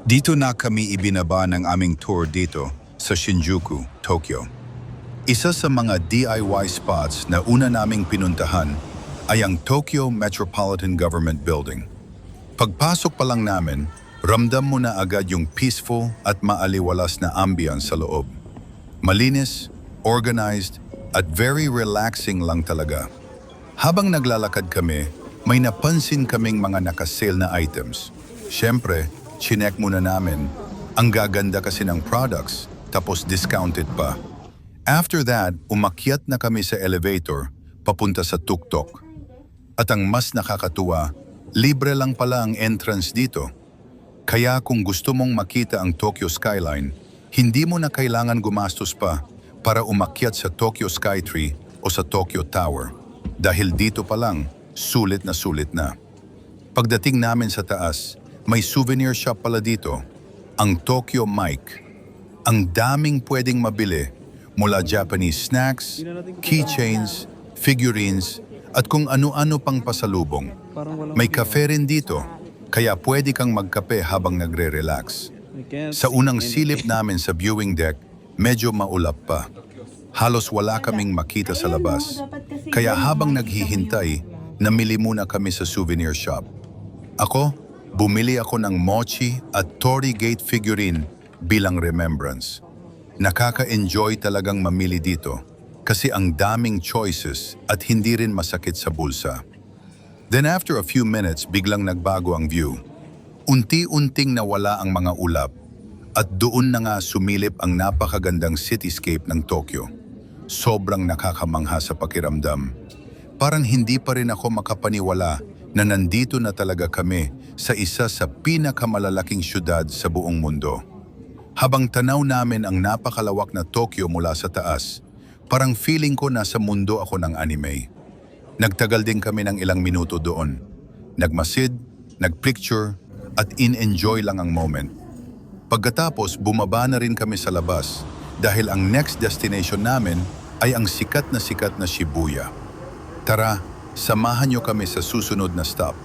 Dito na kami ibinaba ng aming tour dito sa Shinjuku, Tokyo. Isa sa mga DIY spots na una naming pinuntahan ay ang Tokyo Metropolitan Government Building. Pagpasok pa lang namin, ramdam mo na agad yung peaceful at maaliwalas na ambience sa loob. Malinis, organized, at very relaxing lang talaga. Habang naglalakad kami, may napansin kaming mga nakasale na items. Siyempre, chinek muna namin. Ang gaganda kasi ng products, tapos discounted pa. After that, umakyat na kami sa elevator, papunta sa tuktok. At ang mas nakakatuwa, libre lang pala ang entrance dito. Kaya kung gusto mong makita ang Tokyo skyline, hindi mo na kailangan gumastos pa para umakyat sa Tokyo Skytree o sa Tokyo Tower. Dahil dito pa lang, sulit na. Pagdating namin sa taas, may souvenir shop pala dito, ang Tokyo Mic. Ang daming pwedeng mabili mula Japanese snacks, keychains, figurines, at kung ano-ano pang pasalubong. May kafe rin dito, kaya pwede kang magkape habang nagre-relax. Sa unang silip namin sa viewing deck, medyo maulap pa. Halos wala kaming makita sa labas. Kaya habang naghihintay, namili muna kami sa souvenir shop. Ako, bumili ako ng mochi at Torii Gate figurine bilang remembrance. Nakaka-enjoy talagang mamili dito kasi ang daming choices at hindi rin masakit sa bulsa. Then after a few minutes, biglang nagbago ang view. Unti-unting nawala ang mga ulap at doon na nga sumilip ang napakagandang cityscape ng Tokyo. Sobrang nakakamangha sa pakiramdam. Parang hindi pa rin ako makapaniwala na nandito na talaga kami sa isa sa pinakamalalaking syudad sa buong mundo. Habang tanaw namin ang napakalawak na Tokyo mula sa taas, parang feeling ko nasa mundo ako ng anime. Nagtagal din kami ng ilang minuto doon. Nagmasid, nagpicture, at in-enjoy lang ang moment. Pagkatapos, bumaba na rin kami sa labas dahil ang next destination namin ay ang sikat na Shibuya. Tara, samahan niyo kami sa susunod na stop.